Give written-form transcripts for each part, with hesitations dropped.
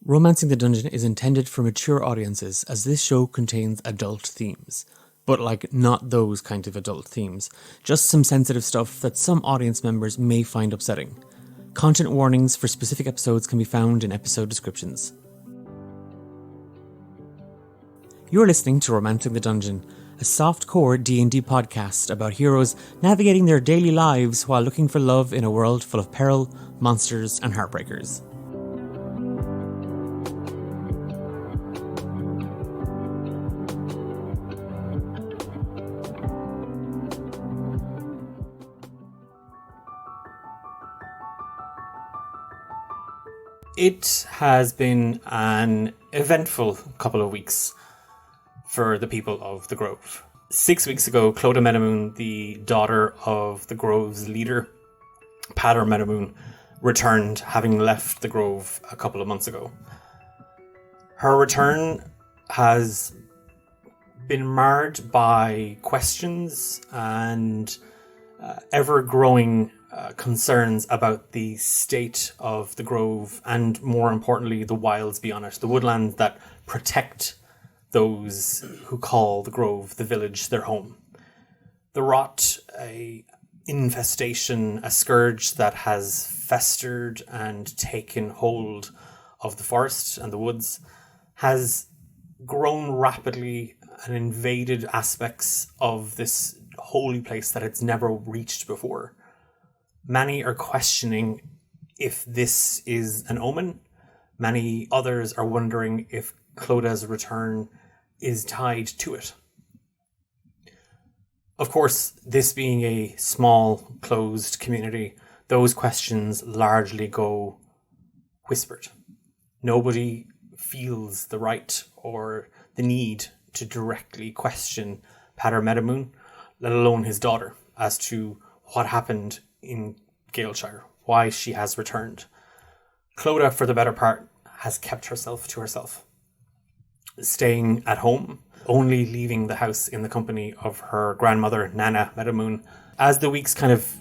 Romancing the Dungeon is intended for mature audiences, as this show contains adult themes. But not those kind of adult themes. Just some sensitive stuff that some audience members may find upsetting. Content warnings for specific episodes can be found in episode descriptions. You're listening to Romancing the Dungeon, a soft-core D&D podcast about heroes navigating their daily lives while looking for love in a world full of peril, monsters, and heartbreakers. It has been an eventful couple of weeks for the people of the Grove. 6 weeks ago, Clodagh Meadowmoon, the daughter of the Grove's leader, Padder Meadowmoon, returned, having left the Grove a couple of months ago. Her return has been marred by questions and ever-growing concerns about the state of the Grove and, more importantly, the wilds beyond it, the woodlands that protect those who call the Grove, the village, their home. The rot, a infestation, a scourge that has festered and taken hold of the forest and the woods, has grown rapidly and invaded aspects of this holy place that it's never reached before. Many are questioning if this is an omen. Many others are wondering if Clodagh's return is tied to it. Of course, this being a small, closed community, those questions largely go whispered. Nobody feels the right or the need to directly question Padder Meadowmoon, let alone his daughter, as to what happened in Galeshire, why she has returned. Clodagh, for the better part, has kept herself to herself, staying at home, only leaving the house in the company of her grandmother, Nana Meadowmoon. As the weeks kind of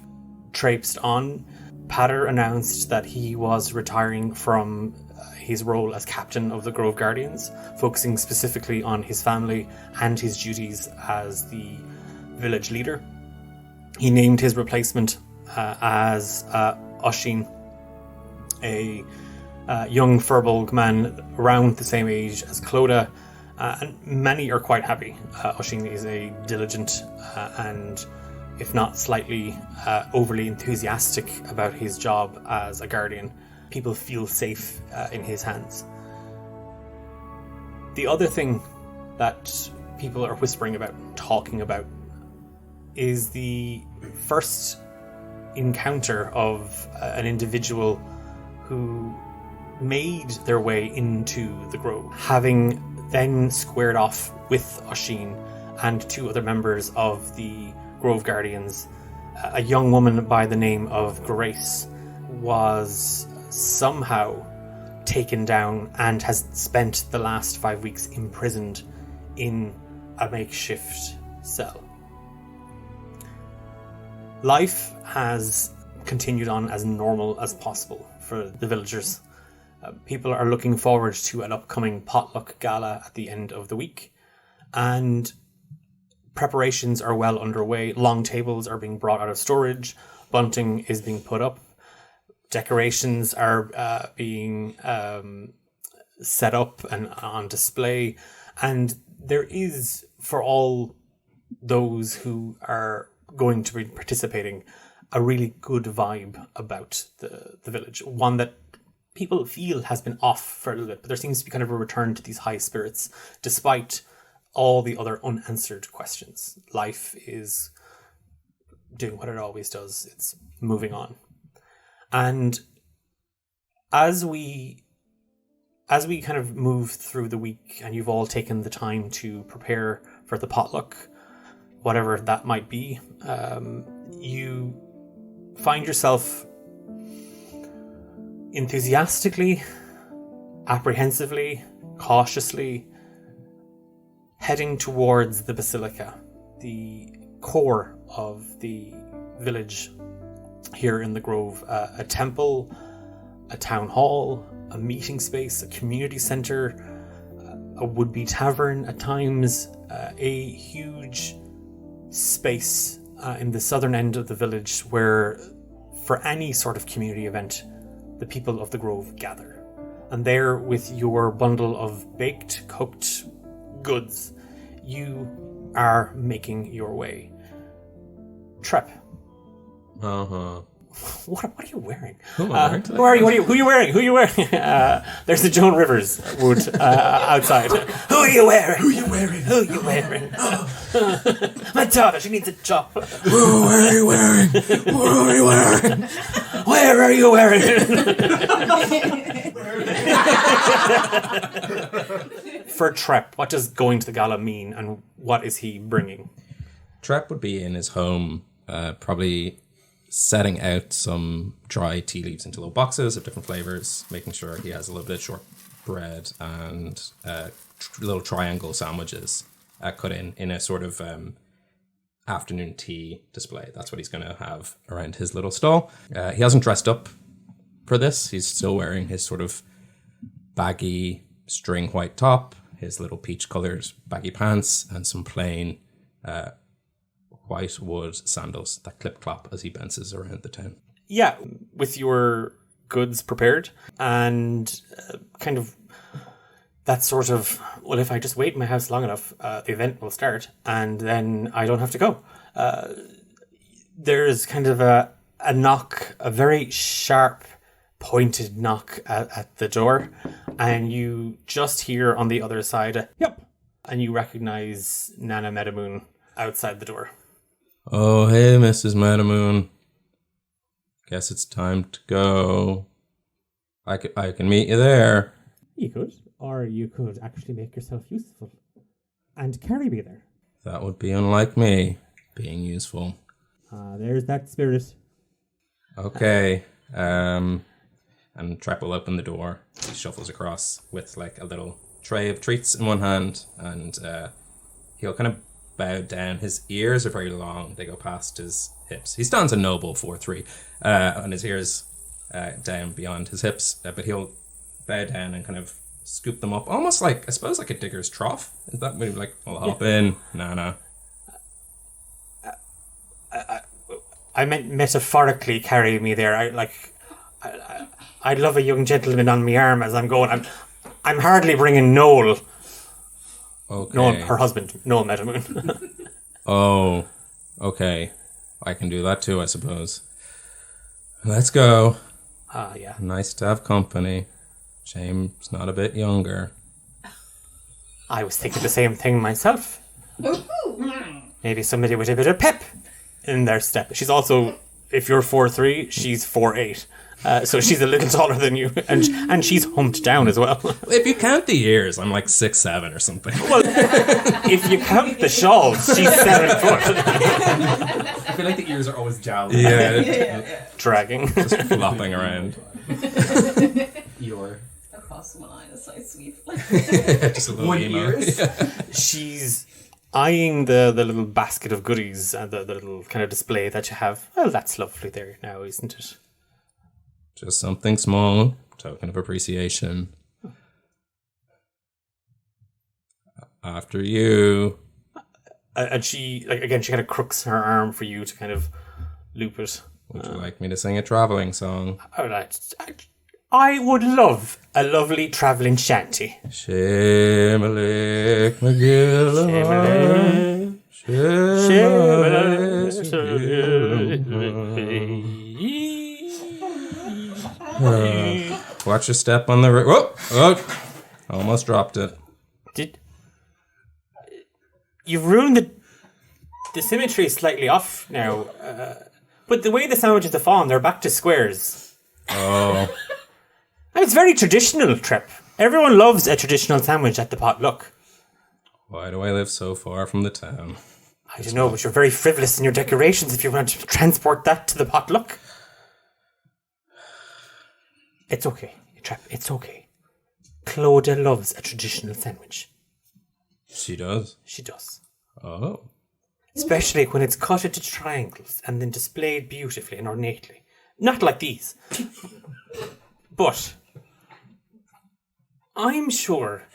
traipsed on, Padder announced that he was retiring from his role as captain of the Grove Guardians, focusing specifically on his family and his duties as the village leader. He named his replacement as Eilis.Oisin, a young Firbolg man around the same age as Clodagh, and many are quite happy. Oisin is a diligent and, if not slightly overly enthusiastic about his job as a guardian. People feel safe in his hands. The other thing that people are whispering about, talking about, is the first encounter of an individual who made their way into the Grove, having then squared off with Oisin and two other members of the Grove Guardians. A young woman by the name of Grace was somehow taken down and has spent the last 5 weeks imprisoned in a makeshift cell. Life has continued on as normal as possible for the villagers. People are looking forward to an upcoming potluck gala at the end of the week, and preparations are well underway. Long tables are being brought out of storage, bunting is being put up, decorations are being set up and on display, and there is, for all those who are going to be participating, a really good vibe about the village, one that people feel has been off for a little bit, but there seems to be kind of a return to these high spirits despite all the other unanswered questions. Life is doing what it always does. It's moving on. And as we kind of move through the week and you've all taken the time to prepare for the potluck, whatever that might be, you find yourself enthusiastically, apprehensively, cautiously heading towards the Basilica, the core of the village here in the Grove. A temple, a town hall, a meeting space, a community centre, a would-be tavern at times, a huge space in the southern end of the village where, for any sort of community event, the people of the Grove gather. And there, with your bundle of baked, cooked goods, you are making your way. Trep. Uh-huh. What are you wearing? Who am I wearing today? Who are you? Who are you wearing? Who are you wearing? There's the Joan Rivers wood outside. Who are you wearing? Who are you wearing? Who are you wearing? My daughter, she needs a job. Who are you wearing? Who are you wearing? Where are you wearing? For Trep, what does going to the gala mean, and what is he bringing? Trep would be in his home, probably setting out some dry tea leaves into little boxes of different flavors, making sure he has a little bit of shortbread and little triangle sandwiches cut in a sort of afternoon tea display. That's what he's going to have around his little stall. He hasn't dressed up for this. He's still wearing his sort of baggy string white top, his little peach colored baggy pants, and some plain white wood sandals that clip-clop as he bounces around the town. Yeah, with your goods prepared and kind of that sort of, well, if I just wait in my house long enough, the event will start and then I don't have to go. There's kind of a knock, a very sharp, pointed knock at the door, and you just hear on the other side, yep, and you recognize Nana Meadowmoon outside the door. Oh, hey, Mrs. Meadowmoon. Guess it's time to go. I can meet you there. You could, or you could actually make yourself useful and carry me there. That would be unlike me, being useful. There's that spirit. Okay. And Trep will open the door. He shuffles across with like a little tray of treats in one hand, and he'll kind of bow down. His ears are very long. They go past his hips. He stands a noble 4'3", and his ears down beyond his hips, but he'll bow down and kind of scoop them up, almost like, I suppose, like a digger's trough. Is that maybe like, I'll hop in? Nah. I meant metaphorically carry me there. I'd love a young gentleman on my arm as I'm going. I'm hardly bringing Noel. Okay. Noel, her husband, Noel Meadowmoon. Oh, okay. I can do that too, I suppose. Let's go. Yeah. Nice to have company. Shame it's not a bit younger. I was thinking the same thing myself. Maybe somebody with a bit of pep in their step. She's also, if you're 4'3", she's 4'8". So she's a little taller than you, and she's humped down as well. If you count the ears, I'm like 6'7" or something. Well, if you count the shawls, she's 7 foot. I feel like the ears are always jowling. Yeah. Dragging. Just flopping around. Your Across one eye, that's so sweet. Just a little one emo. ears. She's eyeing the little basket of goodies and the little kind of display that you have. Well, that's lovely there now, isn't it? Just something small, token of appreciation. After you. And she, like, again, she kind of crooks her arm for you to kind of loop it. Would you like me to sing a travelling song? I would love a lovely travelling shanty. Shimalik McGill. Watch your step on the Whoa! Almost dropped it. You've ruined the symmetry slightly off now. But the way the sandwiches have fallen, they're back to squares. Oh. And it's very traditional, Trep. Everyone loves a traditional sandwich at the potluck. Why do I live so far from the town? I don't know, but you're very frivolous in your decorations if you want to transport that to the potluck. It's okay, Trep, it's okay. Clodagh loves a traditional sandwich. She does? She does. Oh. Especially when it's cut into triangles and then displayed beautifully and ornately. Not like these. But I'm sure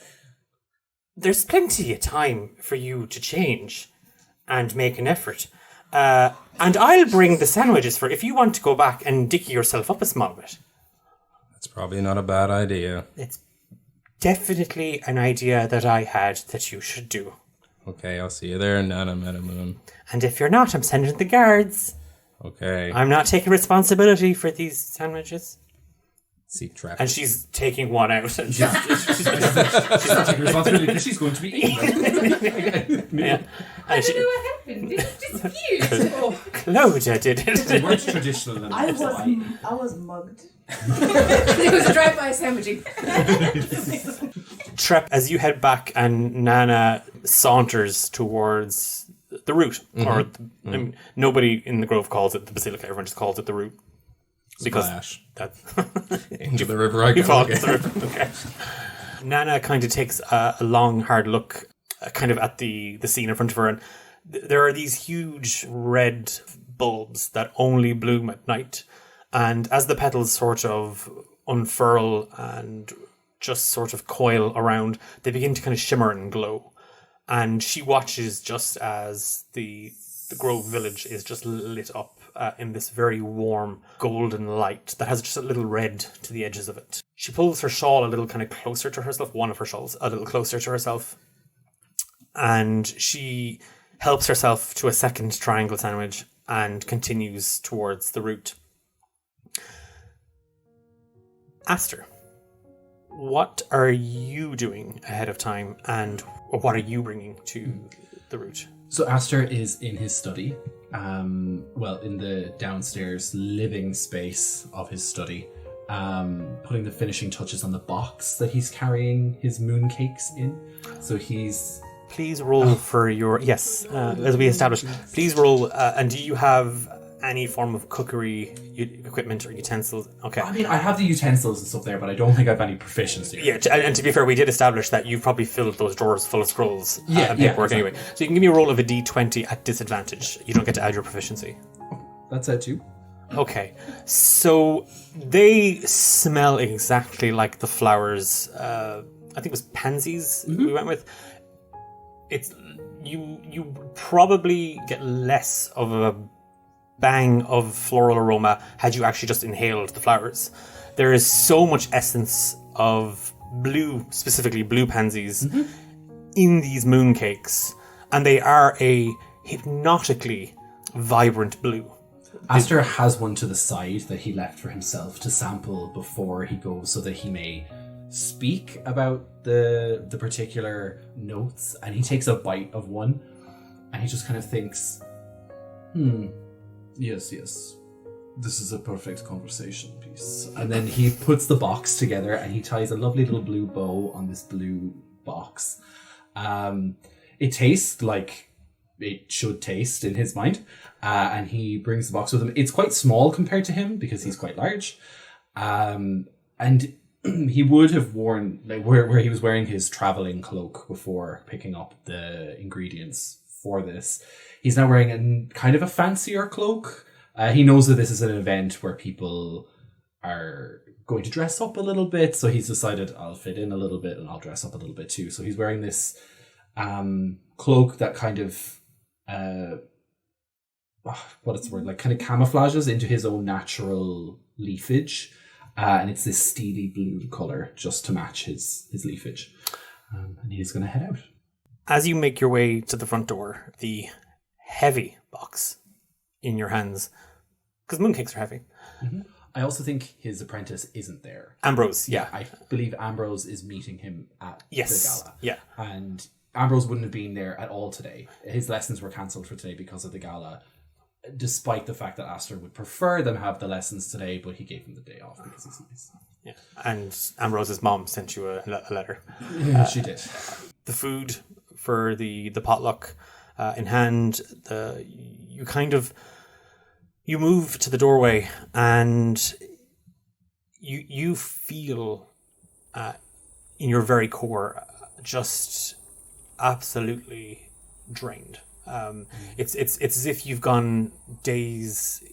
there's plenty of time for you to change and make an effort. And I'll bring the sandwiches for if you want to go back and dicky yourself up a small bit. That's probably not a bad idea. It's definitely an idea that I had that you should do. Okay, I'll see you there, Nana Meadowmoon. And if you're not, I'm sending the guards. Okay. I'm not taking responsibility for these sandwiches. DaithíTrep. And she's taking one out. And She's not taking responsibility because she's going to be eaten. yeah. I And don't know what happened. Did it dispute? Clodagh did They it. weren't traditional enough. I was mugged. It was a drive-by sandwiching. Trep, as you head back and Nana saunters towards the route, or I mean, nobody in the Grove calls it the Basilica, everyone just calls it the route. Because Splash. that's Into the river I you go fall again. through. Okay. Nana kind of takes a long, hard look kind of at the scene in front of her, and there are these huge red bulbs that only bloom at night. And as the petals sort of unfurl and just sort of coil around, they begin to kind of shimmer and glow. And she watches just as the Grove village is just lit up in this very warm golden light that has just a little red to the edges of it. She pulls her shawl a little kind of closer to herself, one of her shawls a little closer to herself, and she helps herself to a second triangle sandwich and continues towards the route. Aster, what are you doing ahead of time, and what are you bringing to the route? So Aster is in his study, in the downstairs living space of his study, putting the finishing touches on the box that he's carrying his mooncakes in. So he's... Please roll for your... Yes, as we established. Please roll, and do you have any form of cookery equipment or utensils? Okay. I mean, I have the utensils and stuff there, but I don't think I have any proficiency. Yeah, and to be fair, we did establish that you've probably filled those drawers full of scrolls and paperwork exactly. anyway. So you can give me a roll of a d20 at disadvantage. You don't get to add your proficiency. That's it too. Okay, so they smell exactly like the flowers. I think it was pansies we went with. It's you probably get less of a bang of floral aroma had you actually just inhaled the flowers. There is so much essence of blue, specifically blue pansies, in these mooncakes, and they are a hypnotically vibrant blue. Aster has one to the side that he left for himself to sample before he goes, so that he may speak about the particular notes. And he takes a bite of one, and he just kind of thinks, yes, this is a perfect conversation piece. And then he puts the box together, and he ties a lovely little blue bow on this blue box. It tastes like it should taste in his mind, and he brings the box with him. It's quite small compared to him because he's quite large, and he would have worn, like, where he was wearing his traveling cloak before picking up the ingredients for this. He's now wearing a kind of a fancier cloak. He knows that this is an event where people are going to dress up a little bit, so he's decided, I'll fit in a little bit and I'll dress up a little bit too. So he's wearing this cloak that kind of kind of camouflages into his own natural leafage, and it's this steely blue color just to match his leafage. And he's going to head out. As you make your way to the front door, the heavy box in your hands, because mooncakes are heavy. I also think his apprentice isn't there. Ambrose, yeah. I believe Ambrose is meeting him at the gala. Yeah. And Ambrose wouldn't have been there at all today. His lessons were cancelled for today because of the gala, despite the fact that Aster would prefer them have the lessons today, but he gave him the day off because he's nice. Yeah. And Ambrose's mom sent you a letter. She did. The food for the potluck in hand, you move to the doorway, and you feel in your very core just absolutely drained. It's as if you've gone days,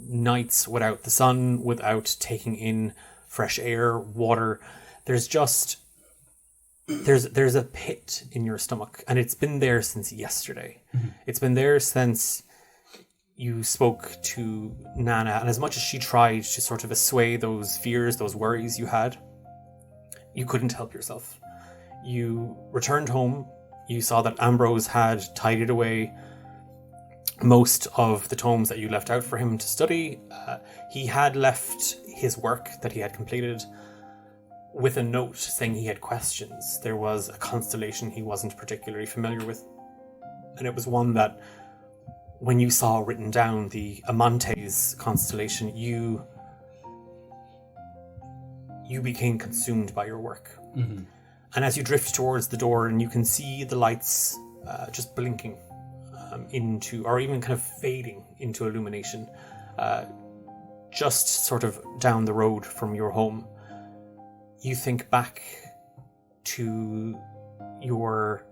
nights without the sun, without taking in fresh air, water. there's just there's a pit in your stomach, and it's been there since yesterday. It's been there since you spoke to Nana, and as much as she tried to sort of assuage those fears, those worries you had, you couldn't help yourself. You returned home, you saw that Ambrose had tidied away most of the tomes that you left out for him to study. He had left his work that he had completed with a note saying he had questions. There was a constellation he wasn't particularly familiar with, and it was one that, when you saw written down, the Amantes constellation, you became consumed by your work. Mm-hmm. And as you drift towards the door, and you can see the lights just blinking into, or even kind of fading into illumination, just sort of down the road from your home, you think back to your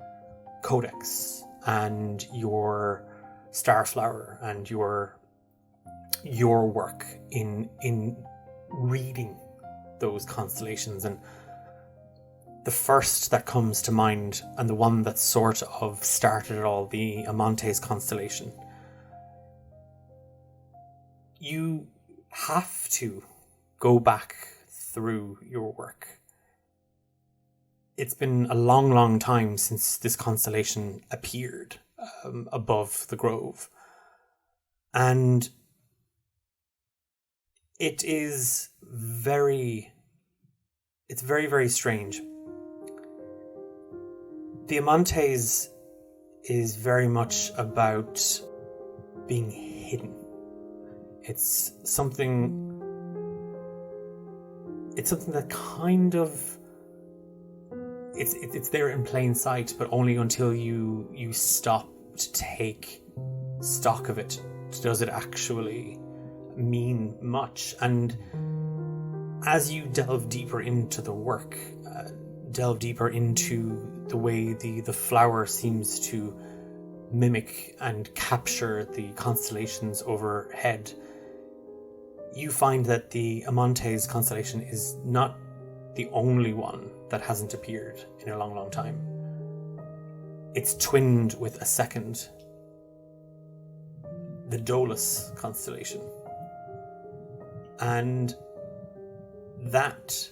codex and your Starflower and your work in reading those constellations, and the first that comes to mind, and the one that sort of started it all, the Amantes constellation. You have to go back through your work. It's been a long, long time since this constellation appeared above the grove. And it's very, very strange. The Amantes is very much about being hidden. It's something that kind of, it's there in plain sight, but only until you stop to take stock of it does it actually mean much. And as you delve deeper into the work, delve deeper into the way the flower seems to mimic and capture the constellations overhead, you find that the Amantes constellation is not the only one that hasn't appeared in a long, long time. It's twinned with a second, the Dolus constellation. And that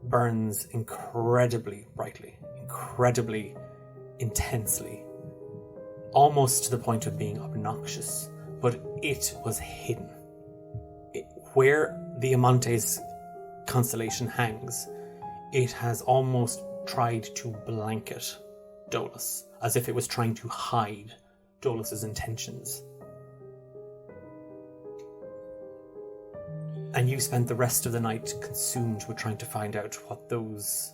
burns incredibly brightly, incredibly intensely, almost to the point of being obnoxious, but it was hidden. Where the Amantes constellation hangs, it has almost tried to blanket Dolus, as if it was trying to hide Dolus's intentions. And you spent the rest of the night consumed with trying to find out what those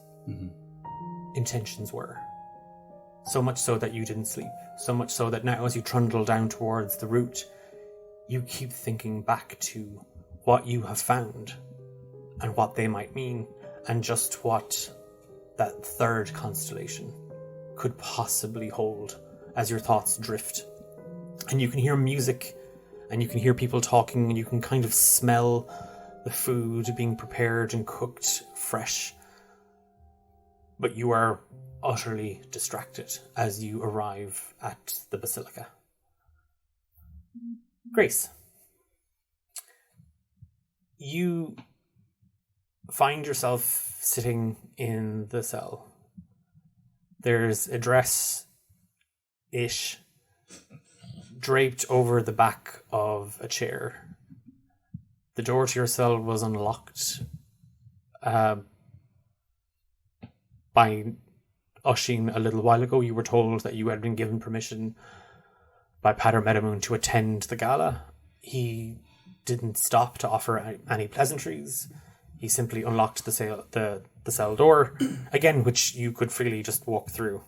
intentions were. So much so that you didn't sleep. So much so that now, as you trundle down towards the route, you keep thinking back to what you have found and what they might mean, and just what that third constellation could possibly hold as your thoughts drift. And you can hear music, and you can hear people talking, and you can kind of smell the food being prepared and cooked fresh. But you are utterly distracted as you arrive at the Basilica. Grace, you find yourself sitting in the cell. There's a dress-ish draped over the back of a chair. The door to your cell was unlocked by Oisin a little while ago. You were told that you had been given permission by Padre Meadowmoon to attend the gala. He didn't stop to offer any pleasantries. He simply unlocked the cell door, again, which you could freely just walk through,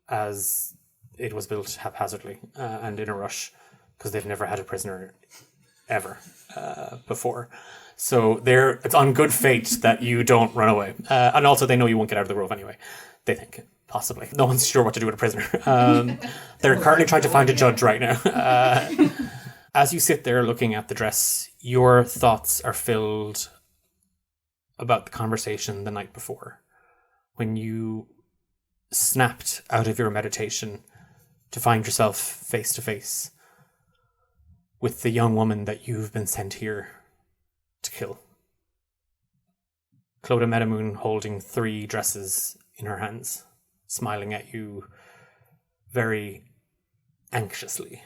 as it was built haphazardly and in a rush, because they've never had a prisoner ever before. So it's on good fate that you don't run away. And also they know you won't get out of the grove anyway. They think, possibly. No one's sure what to do with a prisoner. They're currently trying to find a judge right now. As you sit there looking at the dress, your thoughts are filled about the conversation the night before, when you snapped out of your meditation to find yourself face to face with the young woman that you've been sent here to kill. Clodagh Meadowmoon holding 3 dresses in her hands, smiling at you very anxiously.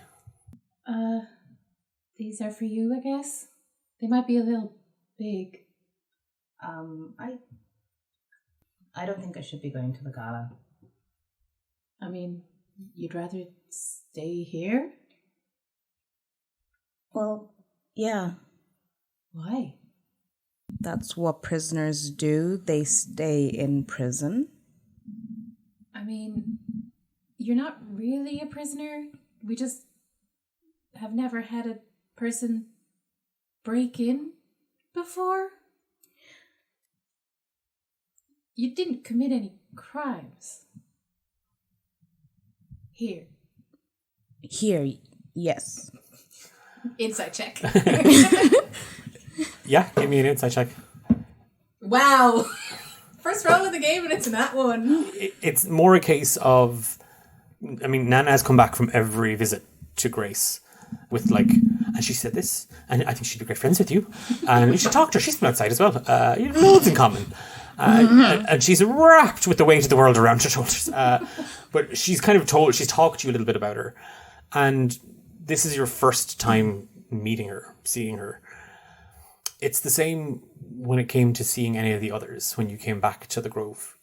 These are for you, I guess. They might be a little big. I don't think I should be going to the gala. I mean, you'd rather stay here? Well, yeah, Why? that's what prisoners do. They stay in prison. I mean, you're not really a prisoner. We just have never had a person break in before. You didn't commit any crimes. Here. Here, yes. Insight check. Yeah, give me an insight check. Wow. First roll of the game and it's that one. It's more a case of, I mean, Nana has come back from every visit to Grace with like, and she said this, and I think she'd be great friends with you, and you should talk to her. She's from outside as well. You have loads in common. And she's wrapped with the weight of the world around her shoulders. But she's kind of she's talked to you a little bit about her. And this is your first time meeting her, seeing her. It's the same when it came to seeing any of the others. When you came back to the Grove,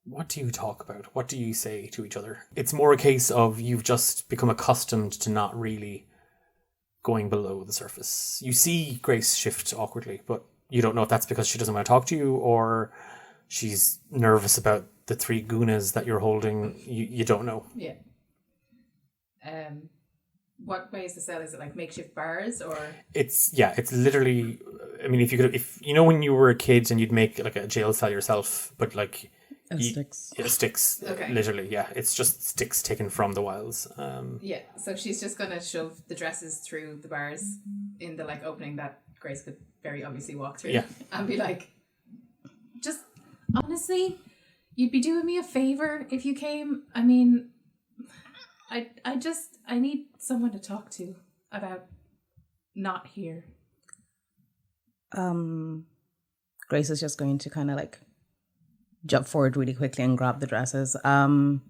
what do you talk about? What do you say to each other? It's more a case of you've just become accustomed to not really going below the surface. You see Grace shift awkwardly, but you don't know if that's because she doesn't want to talk to you or she's nervous about the 3 gunas that you're holding. You don't know. Yeah. What way is the cell? Is it like makeshift bars or? It's literally, I mean, if you know when you were a kid and you'd make like a jail cell yourself, but like Sticks. Yeah, sticks. Okay. Literally, yeah. It's just sticks taken from the wilds. Yeah, so she's just gonna shove the dresses through the bars in the like opening that Grace could very obviously walk through. Yeah. And be like, just honestly, you'd be doing me a favor if you came. I mean, I need someone to talk to about not here. Grace is just going to kind of like jump forward really quickly and grab the dresses. I'm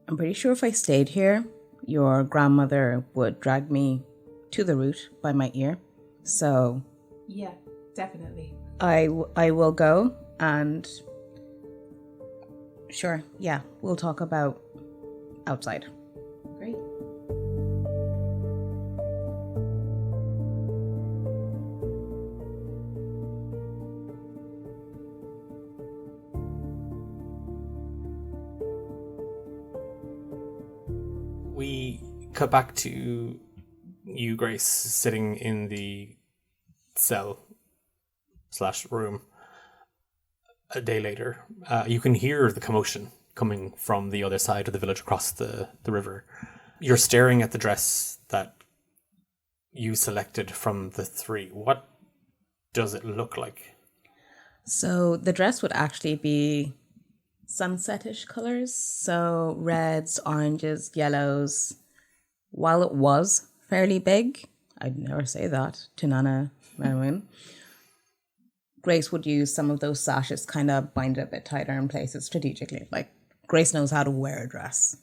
pretty sure if I stayed here, your grandmother would drag me to the root by my ear. So Yeah, definitely. I will go and sure, yeah, we'll talk about outside. Great. We cut back to you, Grace, sitting in the cell/room a day later. You can hear the commotion coming from the other side of the village across the river. You're staring at the dress that you selected from the 3. What does it look like? So the dress would actually be sunsetish colors. So reds, oranges, yellows. While it was fairly big, I'd never say that to Nana Meadowmoon. Grace would use some of those sashes, kind of bind it a bit tighter in places strategically. Like, Grace knows how to wear a dress.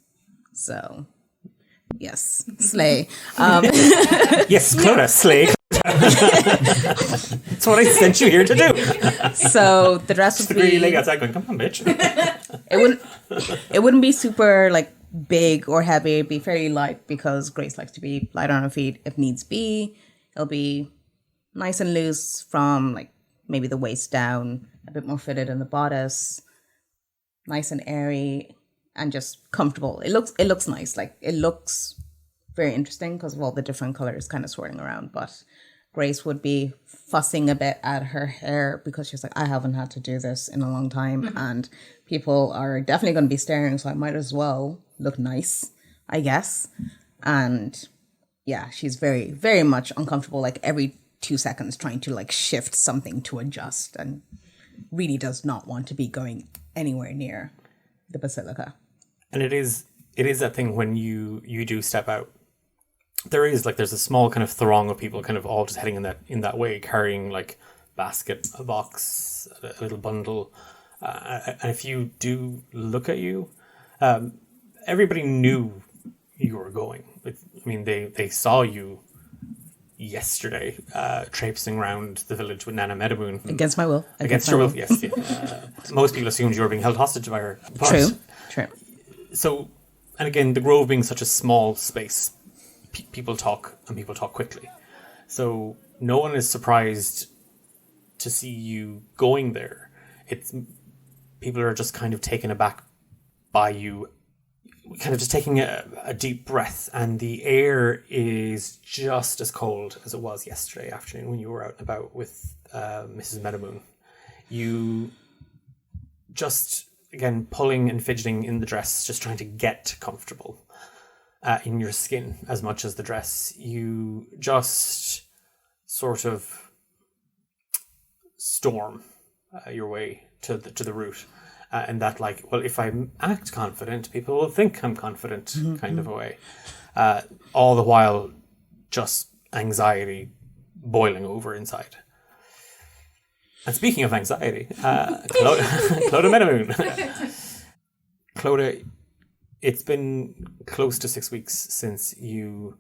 So, yes, slay. Yes, Clodagh, slay. That's what I sent you here to do. So the dress would The greedy leg be... outside going, come on, bitch. It wouldn't be super, like, big or heavy. It'd be fairly light because Grace likes to be light on her feet if needs be. It'll be nice and loose from, like, maybe the waist down, a bit more fitted in the bodice, nice and airy, and just comfortable. It looks nice. Like, it looks very interesting because of all the different colors kind of swirling around. But Grace would be fussing a bit at her hair because she's like, I haven't had to do this in a long time, and people are definitely going to be staring, so I might as well look nice, I guess. And yeah, she's very, very much uncomfortable. Like, every 2 seconds trying to like shift something to adjust, and really does not want to be going anywhere near the basilica. And it is that thing when you do step out. There's a small kind of throng of people kind of all just heading in that way, carrying like basket, a box, a little bundle. And if you do look at you, everybody knew you were going. They saw you yesterday, traipsing around the village with Nana Meadowmoon. Against my will. Against your will, yes. Yeah. Most people assumed you were being held hostage by her. But, True. So, and again, the Grove being such a small space, people talk, and people talk quickly. So no one is surprised to see you going there. People are just kind of taken aback by you, kind of just taking a deep breath, and the air is just as cold as it was yesterday afternoon when you were out and about with Mrs. Meadowmoon. You just, again, pulling and fidgeting in the dress, just trying to get comfortable in your skin as much as the dress. You just sort of storm your way to the route. And that, like, well, if I act confident, people will think I'm confident, kind of a way. All the while, just anxiety boiling over inside. And speaking of anxiety, Clodagh Meadowmoon. Clodagh, it's been close to 6 weeks since you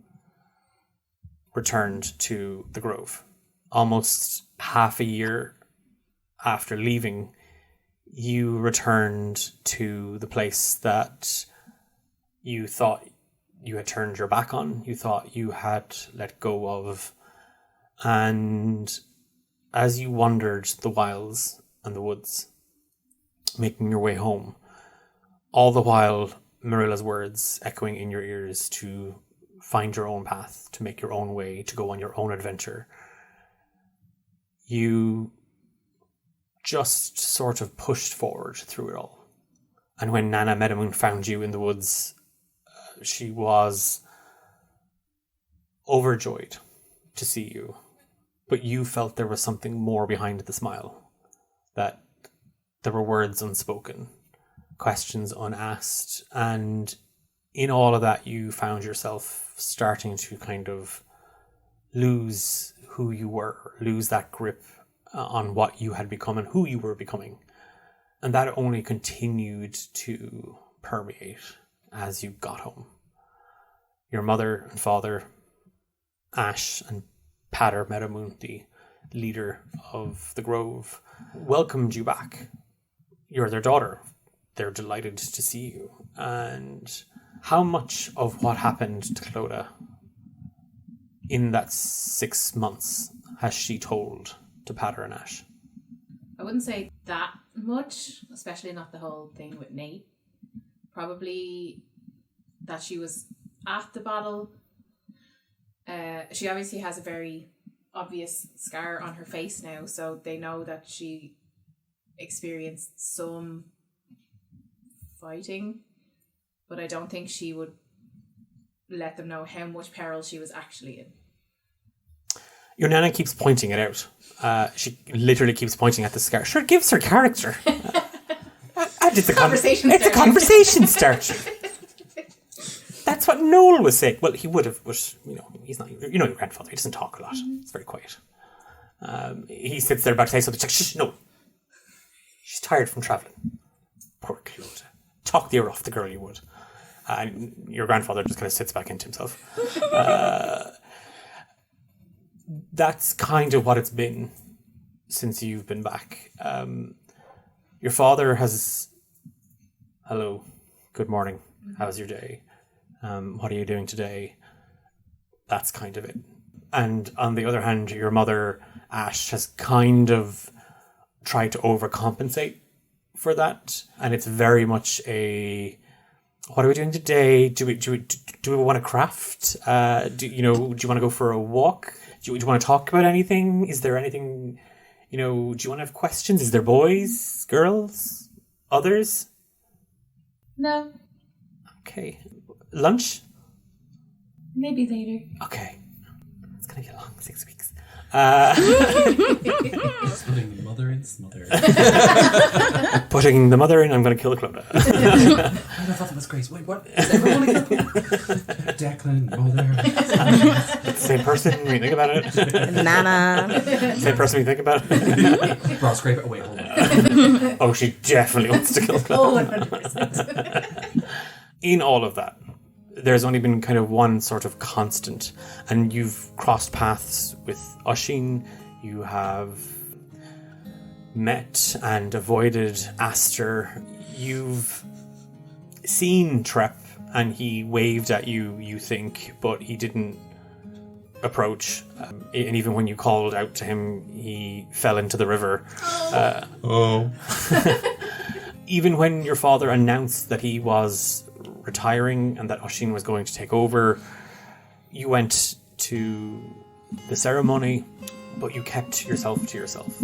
returned to the Grove. Almost half a year after leaving, you returned to the place that you thought you had turned your back on, you thought you had let go of. And as you wandered the wilds and the woods, making your way home, all the while Marilla's words echoing in your ears to find your own path, to make your own way, to go on your own adventure, you just sort of pushed forward through it all. And when Nana Meadowmoon found you in the woods, she was overjoyed to see you. But you felt there was something more behind the smile, that there were words unspoken, questions unasked, and in all of that you found yourself starting to kind of lose who you were, lose that grip on what you had become and who you were becoming. And that only continued to permeate as you got home. Your mother and father, Ash and Pater Meadowmoon, the leader of the Grove, welcomed you back. You're their daughter. They're delighted to see you. And how much of what happened to Clodagh in that 6 months has she told to Pater and Ash? I wouldn't say that much, especially not the whole thing with Nate. Probably that she was at the battle. She obviously has a very obvious scar on her face now, so they know that she experienced some fighting, but I don't think she would let them know how much peril she was actually in. Your nana keeps pointing it out. She literally keeps pointing at the scar. Sure, it gives her character. It's a conversation starter. That's what Noel was saying. Well, he would have, but he's not. Your grandfather. He doesn't talk a lot. He's very quiet. He sits there about to say something. He's like, shh, no. She's tired from travelling. Poor Clodagh. Talk the ear off the girl, you would. And your grandfather just kind of sits back into himself. That's kind of what it's been since you've been back. Your father has... Hello. Good morning. How's your day? What are you doing today? That's kind of it. And on the other hand, your mother, Ash, has kind of tried to overcompensate for that. And it's very much a... What are we doing today? Do we want to craft? Do you want to go for a walk? Do you want to talk about anything? Is there anything, do you want to have questions? Is there boys, girls, others? No. Okay. Lunch? Maybe later. Okay. It's going to get long, 6 weeks. Putting the mother in smother. Putting the mother in, I'm going to kill Clodagh. I thought that was great. Wait, what? Is everyone a kill? Declan, mother. Same person when you think about it. Nana. Same person when you think about it. Ross Graver. Wait, hold on. Oh, she definitely wants to kill Clodagh. 100%. In all of that, there's only been kind of one sort of constant, and you've crossed paths with Oisin. You have met and avoided Aster. You've seen Trep, and he waved at you, you think, but he didn't approach. And even when you called out to him, he fell into the river. Even when your father announced that he was retiring and that Oisin was going to take over, you went to the ceremony, but you kept yourself to yourself.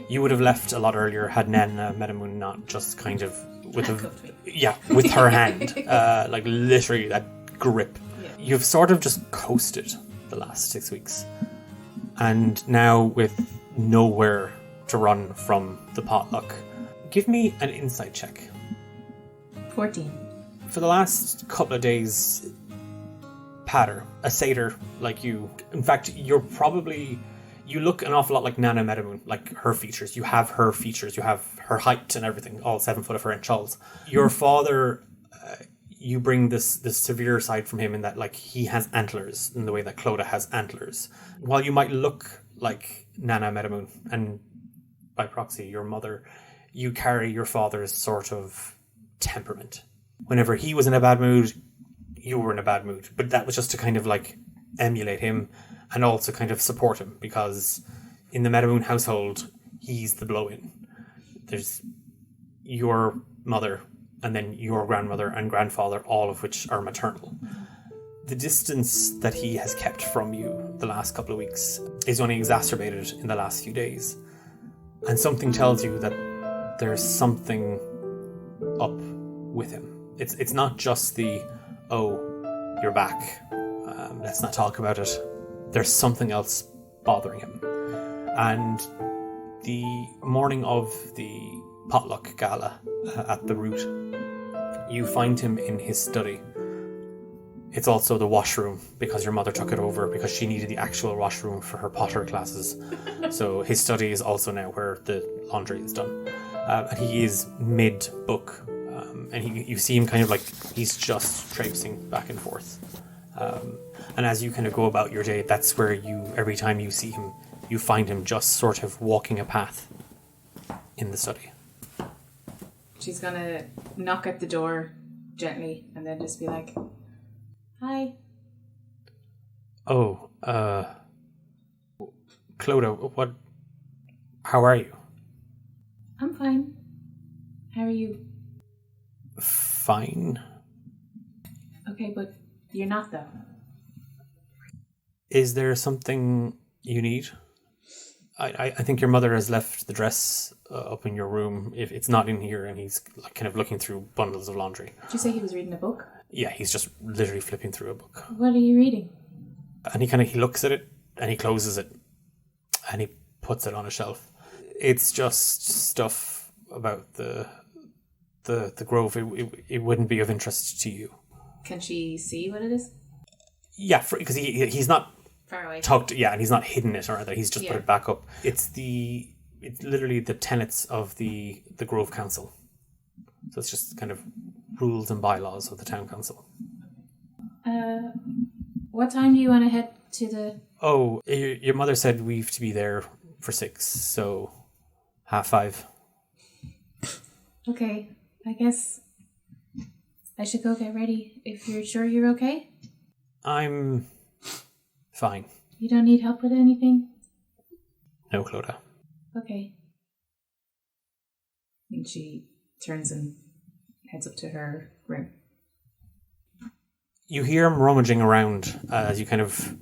You would have left a lot earlier had Meadowmoon not just kind of with her hand, like literally that grip. Yeah. You've sort of just coasted the last 6 weeks, and now with nowhere to run from the potluck, give me an insight check. 14. For the last couple of days, Patter, a satyr like you, in fact, you look an awful lot like Nana Meadowmoon, like her features. You have her features, you have her height and everything, all 7 foot of her and Charles. Your father, you bring this severe side from him in that, like, he has antlers in the way that Clodagh has antlers. While you might look like Nana Meadowmoon, and by proxy your mother, you carry your father's sort of temperament. Whenever he was in a bad mood, you were in a bad mood. But that was just to kind of like emulate him and also kind of support him, because in the Meadowmoon household, he's the blow-in. There's your mother and then your grandmother and grandfather, all of which are maternal. The distance that he has kept from you the last couple of weeks is only exacerbated in the last few days. And something tells you that there's something up with him. It's not just the, oh, you're back, let's not talk about it. There's something else bothering him. And the morning of the potluck gala at the Root, you find him in his study. It's also the washroom, because your mother took it over because she needed the actual washroom for her potter classes. So his study is also now where the laundry is done. And he is mid-book. And you see him kind of like, he's just traipsing back and forth. And as you kind of go about your day, that's where every time you see him, you find him just sort of walking a path in the study. She's gonna knock at the door gently and then just be like, hi. Oh, Clodagh, how are you? I'm fine. How are you? Fine. Okay, but you're not though. Is there something you need? I think your mother has left the dress up in your room. If it's not in here, and he's like kind of looking through bundles of laundry. Did you say he was reading a book? Yeah, he's just literally flipping through a book. What are you reading? And he looks at it, and he closes it, and he puts it on a shelf. It's just stuff about the grove. It wouldn't be of interest to you. Can she see what it is? Yeah, because he's not Far away. tucked. Yeah, and he's not hidden it or anything. He's just put Yeah. it back up. It's literally the tenets of the Grove Council. So it's just kind of rules and bylaws of the town council. What time do you want to head to the... Oh, your mother said we've to be there for 6, so 5:30. Okay, I guess I should go get ready if you're sure you're okay. I'm fine. You don't need help with anything? No, Clodagh. Okay. And she turns and heads up to her room. You hear him rummaging around as you kind of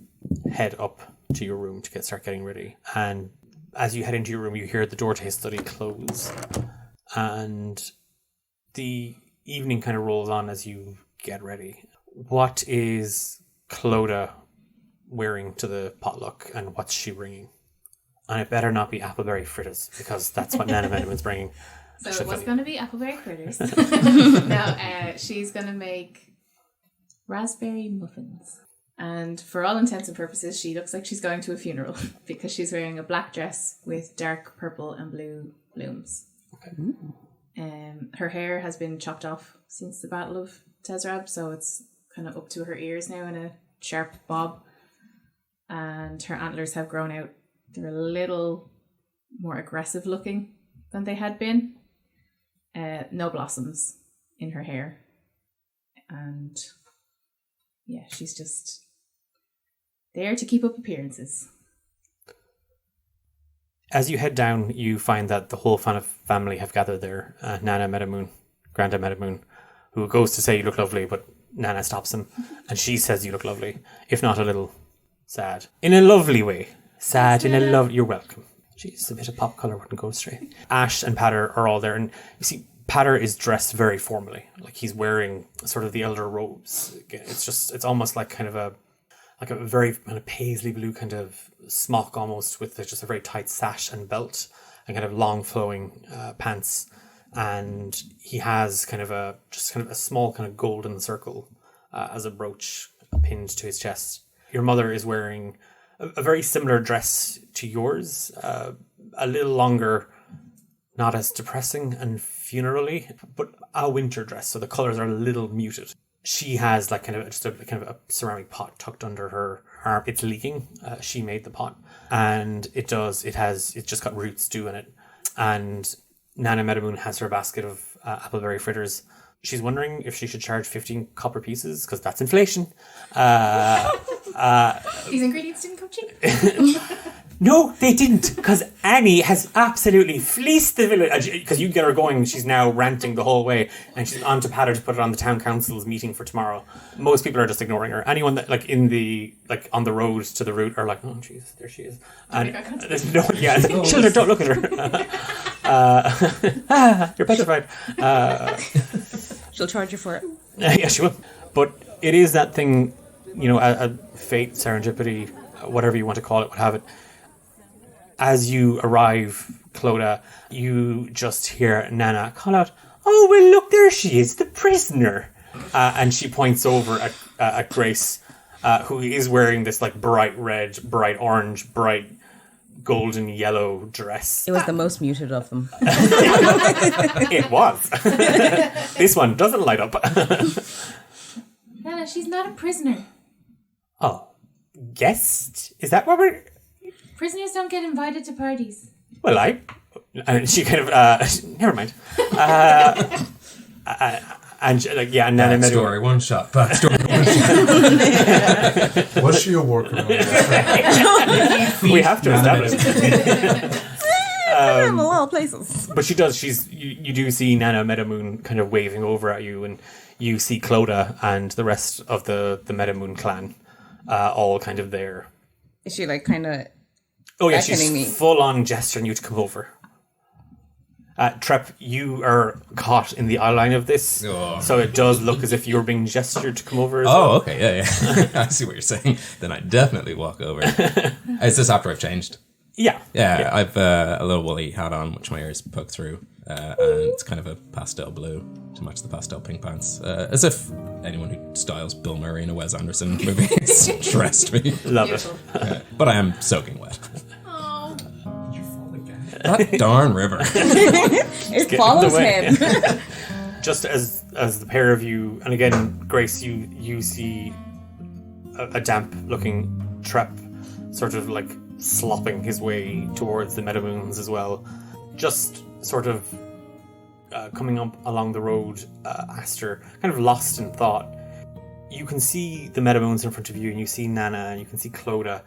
head up to your room to start getting ready. And as you head into your room, you hear the door to his study close. And the evening kind of rolls on as you get ready. What is Clodagh wearing to the potluck, and what's she bringing? And it better not be appleberry fritters, because that's what Nana Meadowmoon's bringing. So it was going to be appleberry critters. No, she's going to make raspberry muffins. And for all intents and purposes, she looks like she's going to a funeral because she's wearing a black dress with dark purple and blue blooms. Okay. Her hair has been chopped off since the Battle of Tezrab, so it's kind of up to her ears now in a sharp bob. And her antlers have grown out. They're a little more aggressive looking than they had been. No blossoms in her hair. And yeah, she's just there to keep up appearances. As you head down, you find that the whole family have gathered there. Nana Meadowmoon, Granda Meadowmoon, who goes to say you look lovely, but Nana stops him. And she says you look lovely, if not a little sad. In a lovely way. Sad in a love. You're welcome. Jeez, a bit of pop colour wouldn't go straight. Ash and Patter are all there. And you see, Patter is dressed very formally. Like he's wearing sort of the elder robes. It's almost like kind of a very kind of paisley blue kind of smock almost with just a very tight sash and belt and kind of long flowing pants. And he has kind of a small kind of golden circle as a brooch pinned to his chest. Your mother is wearing a very similar dress to yours, a little longer, not as depressing and funerally, but a winter dress, so the colours are a little muted. She has like kind of just a kind of a ceramic pot tucked under her arm. It's leaking. She made the pot, and it's just got root stew in it. And Nana Meadowmoon has her basket of appleberry fritters. She's wondering if she should charge 15 copper pieces, because that's inflation. These ingredients didn't come cheap. No, they didn't, because Annie has absolutely fleeced the village. Because you get her going, she's now ranting the whole way, and she's on to Patter to put it on the town council's meeting for tomorrow. Most people are just ignoring her. Anyone that on the road to the route are like, oh jeez, there she is. And there's no, children, don't look at her. You're petrified. She'll charge you for it. Yeah, she will. But it is that thing, a fate, serendipity, whatever you want to call it, would have it. As you arrive, Clodagh, you just hear Nana call out, "Oh, well, look, there she is, the prisoner." And she points over at Grace, who is wearing this like bright red, bright orange, bright golden yellow dress. It was the most muted of them. It was. This one doesn't light up. Nana, she's not a prisoner. Oh, guest? Is that what we're... Prisoners don't get invited to parties. Well, and she kind of, never mind. And Nana Meadow. Story one shot. Backstory one shot. Was she a worker? We have to establish. I'm a lot of places. But she does. You do see Nana Meadowmoon kind of waving over at you, and you see Clodagh and the rest of the Meadowmoon clan all kind of there. Is she like kind of? Oh yeah, beckoning me? She's full on gesturing you to come over. Trep, you are caught in the eye line of this, so it does look as if you're being gestured to come over as well. Okay, yeah. I see what you're saying. Then I definitely walk over. Is this after I've changed? Yeah. I've a little woolly hat on, which my ears poke through, and it's kind of a pastel blue to match the pastel pink pants, as if anyone who styles Bill Murray in a Wes Anderson movie has dressed me. Love it. But I am soaking wet. Oh. Did you fall again? That darn river. It follows him. Just as the pair of you, and again, Grace, you see a damp looking Trep sort of like slopping his way towards the Meadowmoons as well. Just sort of coming up along the road, Aster, kind of lost in thought. You can see the Meadowmoons in front of you, and you see Nana, and you can see Clodagh.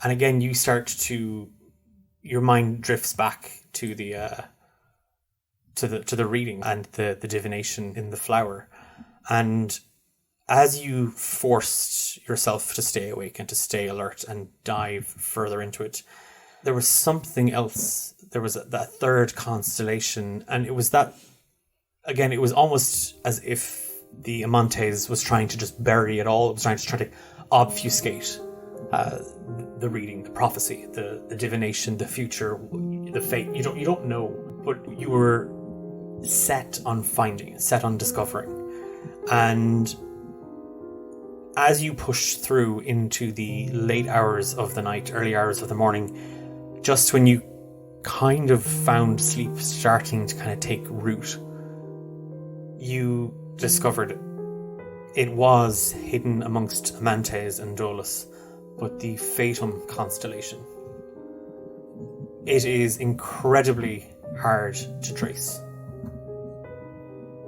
And again, you start to... Your mind drifts back to the reading and the divination in the flower. And as you forced yourself to stay awake and to stay alert and dive further into it, there was something else. There was that third constellation, and it was that, again, it was almost as if the Amantes was trying to just bury it all. It was trying to obfuscate the reading, the prophecy, the divination, the future, the fate. You don't know, but you were set on finding, set on discovering. And as you push through into the late hours of the night, early hours of the morning, just when you kind of found sleep starting to kind of take root, you discovered it was hidden amongst Amantes and Dolus, but the Fatum constellation. It is incredibly hard to trace.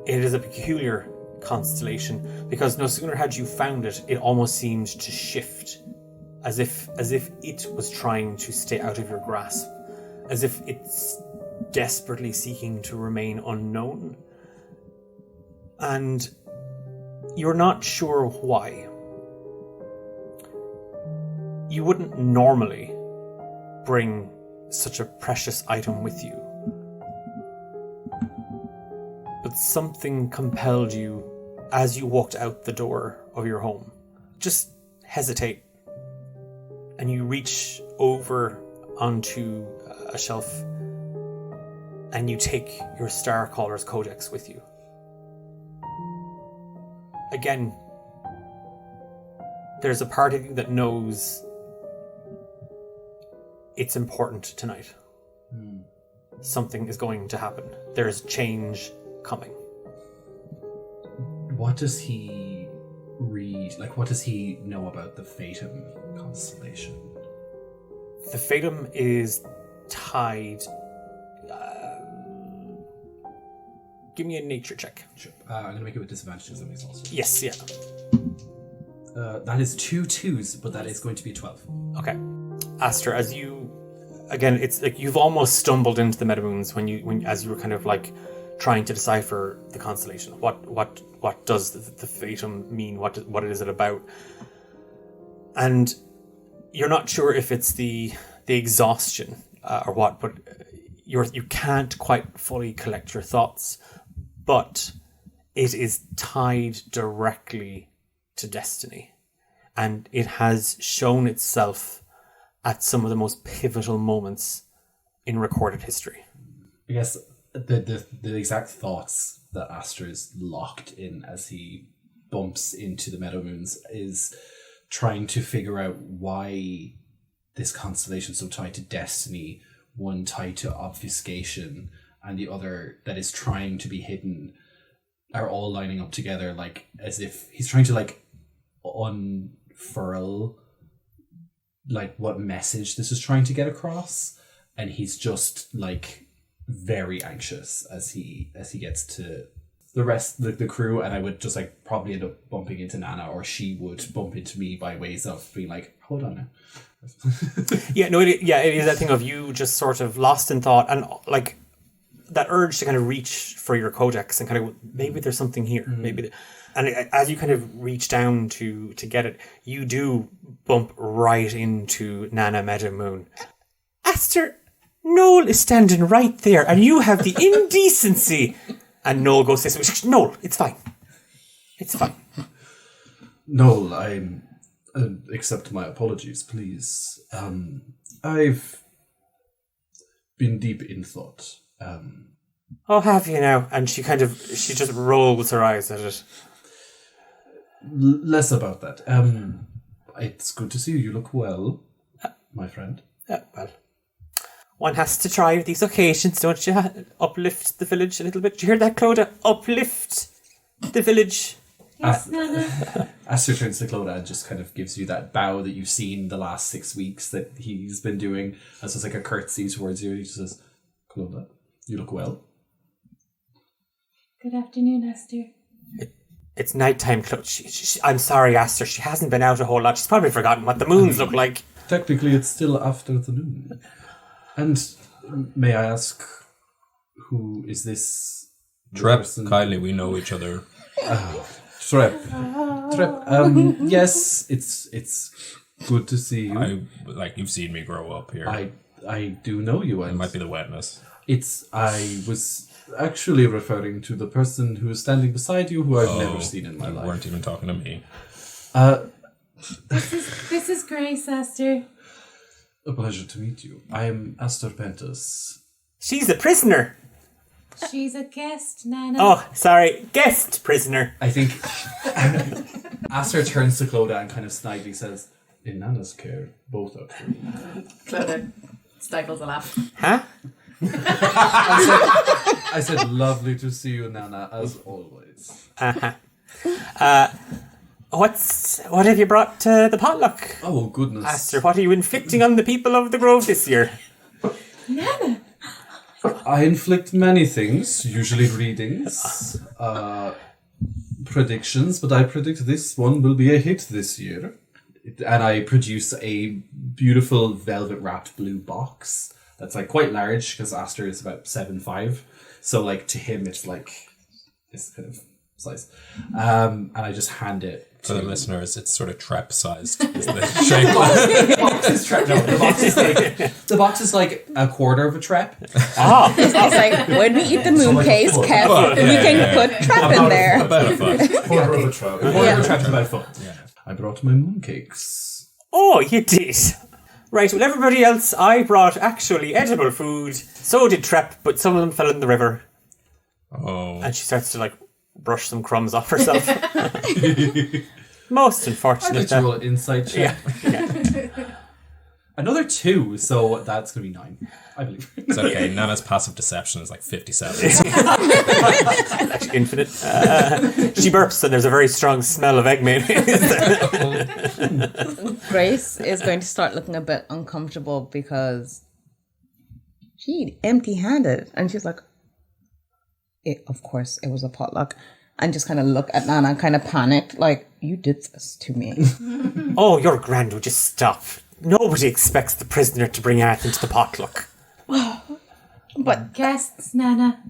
It is a peculiar constellation because no sooner had you found it, it almost seemed to shift, as if it was trying to stay out of your grasp, as if it's desperately seeking to remain unknown. And you're not sure why. You wouldn't normally bring such a precious item with you, but something compelled you as you walked out the door of your home. Just hesitate, and you reach over onto a shelf and you take your Starcaller's Codex with you. Again, there's a part of you that knows it's important tonight. Something is going to happen. There's change coming. What does he read? Like, what does he know about the Fatum constellation? The Fatum is tied... give me a nature check. Sure. I'm going to make it with disadvantages on these also. Yes, yeah. That is 2 2s, but that is going to be a 12. Okay. Aster, as you... Again, it's like you've almost stumbled into the Meadowmoons as you were kind of like trying to decipher the constellation. What does the Fatum mean? What is it about? And you're not sure if it's the exhaustion or what, but you can't quite fully collect your thoughts. But it is tied directly to destiny, and it has shown itself at some of the most pivotal moments in recorded history. I guess the exact thoughts that Aster is locked in as he bumps into the Meadowmoons is trying to figure out why this constellation is so tied to destiny, one tied to obfuscation, and the other that is trying to be hidden, are all lining up together, like as if he's trying to like unfurl like what message this is trying to get across, and he's just like very anxious as he gets to the rest of the crew. And I would just like probably end up bumping into Nana, or she would bump into me by ways of being like, hold on now. It is that thing of you just sort of lost in thought, and like that urge to kind of reach for your codex and kind of maybe there's something here, and as you kind of reach down to get it, you do bump right into Nana Meadowmoon. Aster, Noel is standing right there, and you have the indecency. And Noel goes this way. Noel, it's fine. It's fine. Noel, I'm accept my apologies, please. I've been deep in thought. Oh, have you now? And she just rolls her eyes at it. Less about that. It's good to see you. You look well, my friend. Well, one has to try these occasions, don't you? Uplift the village a little bit. Did you hear that, Clodagh? Uplift the village. Yes, Nana. Aster turns to Clodagh and just kind of gives you that bow that you've seen the last 6 weeks that he's been doing. As just like a curtsy towards you. He just says, Clodagh, you look well. Good afternoon, Aster. It's nighttime, Clodagh. I'm sorry, Aster. She hasn't been out a whole lot. She's probably forgotten what the moons look like. Technically, it's still after the noon. And may I ask, who is this Trep, person? kindly, we know each other. Trep. Yes, it's good to see you. You've seen me grow up here. I do know you. It might be the wetness. I was actually referring to the person who is standing beside you, who I've never seen in my life. You weren't even talking to me. This is Grace, Aster. A pleasure to meet you. I am Aster Pentus. She's a prisoner. She's a guest, Nana. Oh, sorry, guest prisoner. I think Aster turns to Clodagh and kind of snidely says, "In Nana's care, both are free." Clodagh stifles a laugh. Huh? I said, "Lovely to see you, Nana, as always." What have you brought to the potluck? Oh, goodness. Aster, what are you inflicting on the people of the Grove this year? Nana! I inflict many things, usually readings, predictions, but I predict this one will be a hit this year. And I produce a beautiful velvet-wrapped blue box that's like quite large because Aster is about 7'5". So like to him it's like this kind of size. And I just hand it For the listeners, it's sort of trap sized. Is the the box is Trep. No, the box is like a quarter of a Trep. Ah, It's like, when we eat the moon like a case, foot. Kev, Oh, yeah, you can yeah. put Trep in there. About a foot. Quarter of a trap. A quarter of a Trep is about a foot. Yeah. I brought my mooncakes. oh, you did. Right, well, everybody else, I brought actually edible food. So did Trep, but some of them fell in the river. Oh. And she starts to, like, brush some crumbs off herself. Most unfortunate. Natural insight check. Yeah. Another 2, so that's going to be 9, I believe. It's okay. Nana's passive deception is like 57. Actually, infinite. She burps and there's a very strong smell of egg mayonnaise. Grace is going to start looking a bit uncomfortable because she empty-handed, and she's like, of course, it was a potluck. And just kind of look at Nana, kind of panicked, like, you did this to me. Oh, you're grand, would you stop? Nobody expects the prisoner to bring anything to the potluck. But Guests, Nana.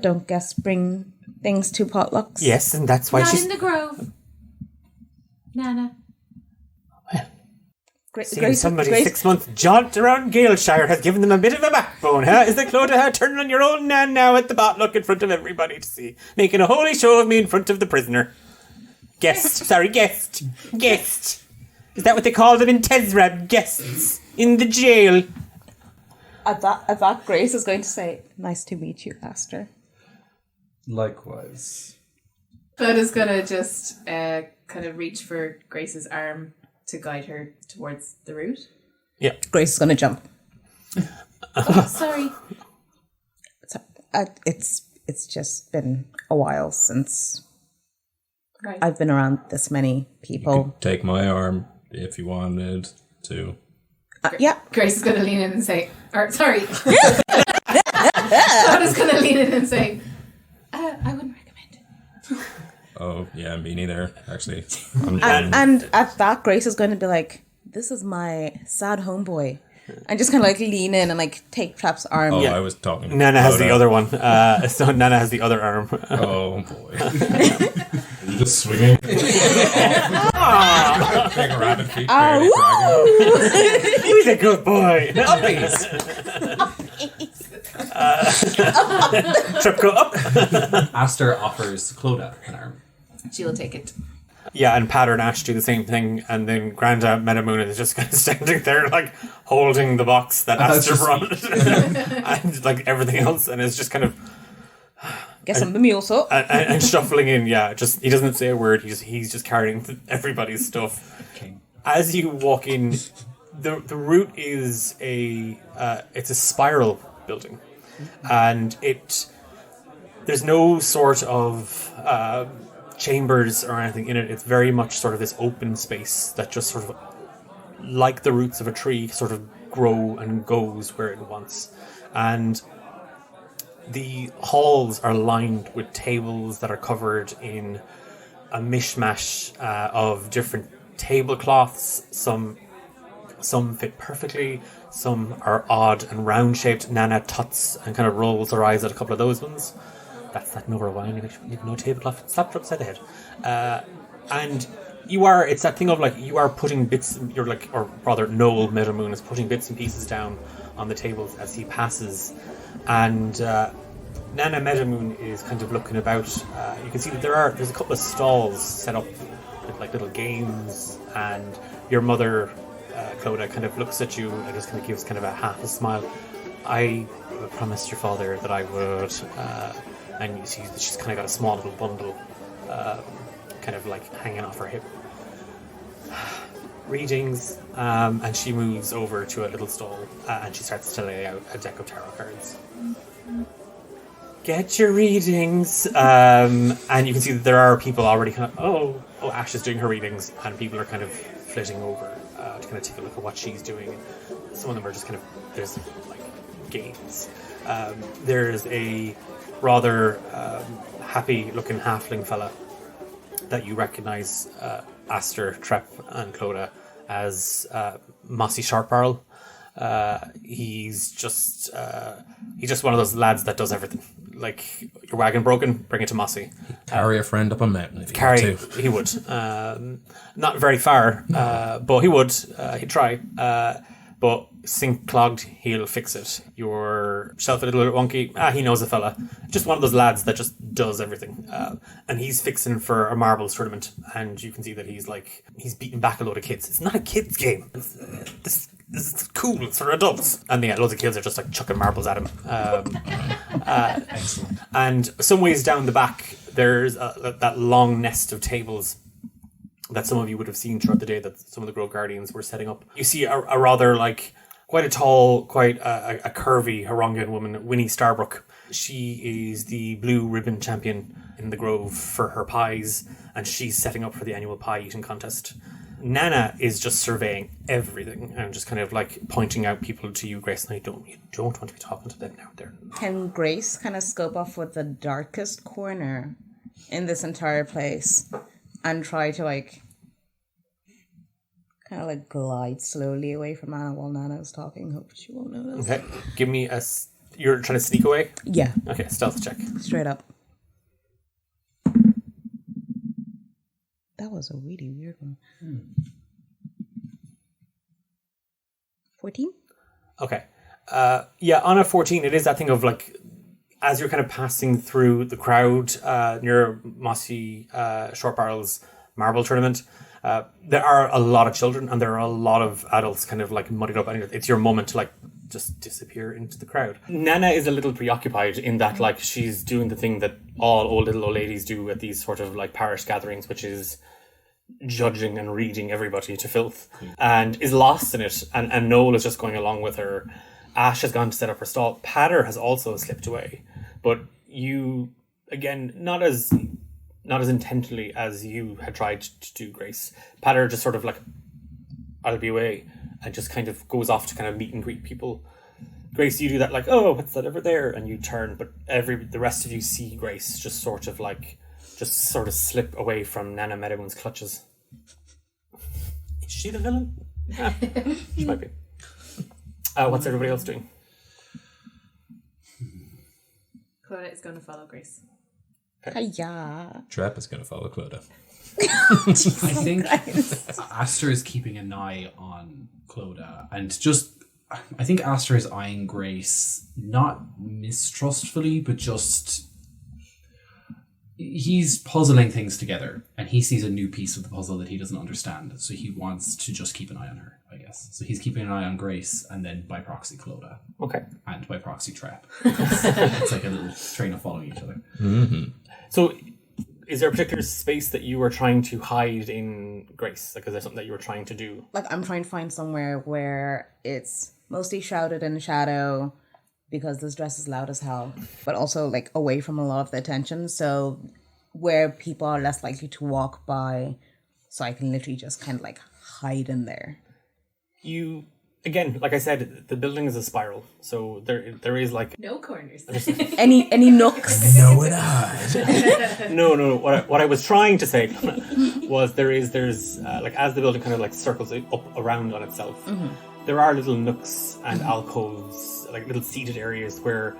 don't guests bring things to potlucks? Yes, and that's why Not she's... in the grove. Nana. Seeing somebody 6 months jaunt around Galeshire has given them a bit of a backbone, huh? Is the Clodagh turning on your old nan now at the potluck in front of everybody to see? Making a holy show of me in front of the prisoner. Guest. Guest. Is that what they call them in Tezrab? Guests. In the jail. At that, Grace is going to say, nice to meet you, Aster. Likewise. Clodagh's gonna just kind of reach for Grace's arm to guide her towards the route. Yeah. Grace is going to jump. Oh, sorry. It's just been a while since Right. I've been around this many people. Take my arm if you wanted to. Yeah. Grace is gonna lean in and say, sorry. Clodagh's gonna lean in and say, I wouldn't recommend it. Oh, yeah, me neither, actually. And at that, Grace is going to be like, this is my sad homeboy. And just kind of like lean in and like take Trap's arm. I was talking. Nana has the Clodagh. other one. So Nana has the other arm. Oh, boy. You're just swinging. Big rabbit feet. Oh, barely He's a good boy. Trip go up. Aster offers Clodagh an arm. She'll take it. Yeah, and Patter and Ash do the same thing, and then Granda Meadowmoon is just kind of standing there, like, holding the box that that's Aster just brought. And, like, everything else, and it's just kind of... get some of the mule so. And shuffling in, yeah, just he doesn't say a word, he's just carrying everybody's stuff. Okay. As you walk in, the route is it's a spiral building, and there's no sort of chambers or anything in it. It's very much sort of this open space that just sort of, like the roots of a tree, sort of grow and goes where it wants. And the halls are lined with tables that are covered in a mishmash of different tablecloths. Some fit perfectly, some are odd and round shaped. Nana tuts and kind of rolls her eyes at a couple of those ones. That's that Nora wine. You have no tablecloth. Slapped her upside the head. And it's that thing of like, you are putting bits, you're like, or rather Noel Meadowmoon is putting bits and pieces down on the tables as he passes. And Nana Meadowmoon is kind of looking about. You can see that there's a couple of stalls set up with like little games, and your mother Clodagh kind of looks at you and just kind of gives kind of a half a smile. I promised your father that I would, and you see that she's kind of got a small little bundle, kind of like hanging off her hip. Readings, and she moves over to a little stall and she starts to lay out a deck of tarot cards. Get your readings, and you can see that there are people already kind of, oh, Ash is doing her readings, and people are kind of flitting over to kind of take a look at what she's doing. Some of them are just kind of, there's like games. There's a rather happy looking halfling fella that you recognize, Aster, Trep, and Clodagh, as Mossy Sharpbarrel. He's just one of those lads that does everything. Like, your wagon broken, bring it to Mossy. Carry a friend up a mountain if you had to. He would. Not very far, but he would. He'd try. But sink clogged, he'll fix it. Your shelf a little bit wonky. He knows a fella. Just one of those lads that just does everything. And he's fixing for a marbles tournament, and you can see that he's beating back a load of kids. It's not a kids game. This is cool. It's for adults. And yeah, loads of kids are just like chucking marbles at him. Excellent. And some ways down the back, there's that long nest of tables that some of you would have seen throughout the day that some of the Grove Guardians were setting up. You see a rather quite a tall, quite a curvy Harangan woman, Winnie Starbrook. She is the blue ribbon champion in the Grove for her pies, and she's setting up for the annual pie eating contest. Nana is just surveying everything and just kind of like pointing out people to you, Grace. And you don't want to be talking to them now. Can Grace kind of scope off with the darkest corner in this entire place and try to kind of glide slowly away from Nana while Nana's talking? Hope she won't notice. Okay, give me you're trying to sneak away? Yeah. Okay, stealth check. Straight up. That was a really weird one. 14? Okay. On a 14, it is that thing of as you're kind of passing through the crowd near Mossy Shortbarrel's marble tournament, there are a lot of children and there are a lot of adults kind of muddied up, and it's your moment to just disappear into the crowd. Nana is a little preoccupied in that she's doing the thing that all little old ladies do at these sort of parish gatherings, which is judging and reading everybody to filth, and is lost in it, and Noel is just going along with her. Ash has gone to set up her stall. Patter has also slipped away, but you, again, not as intentionally as you had tried to do, Grace. Patter just sort of I'll be away, and just kind of goes off to kind of meet and greet people. Grace, you do that oh, what's that over there? And you turn, but the rest of you see Grace just sort of slip away from Nana Meadowmoon's clutches. Is she the villain? Yeah, she might be. What's everybody else doing? Clodagh is going to follow Grace. Hiya. Trep is going to follow Clodagh. I think Aster is keeping an eye on Clodagh, and I think Aster is eyeing Grace not mistrustfully, but just he's puzzling things together, and he sees a new piece of the puzzle that he doesn't understand, so he wants to just keep an eye on her, I guess. So he's keeping an eye on Grace, and then by proxy Clodagh. Okay. And by proxy Trep. It's like a little train of following each other. Mm-hmm. So, is there a particular space that you were trying to hide in Grace? Is there something that you were trying to do? I'm trying to find somewhere where it's mostly shrouded in shadow, because this dress is loud as hell, but also away from a lot of the attention, so where people are less likely to walk by, so I can literally just kind of hide in there. You, again, like I said, the building is a spiral, so there is no corners. any nooks. No, it hide. No. What I was trying to say was there's as the building kind of circles up around on itself, there are little nooks and alcoves, little seated areas where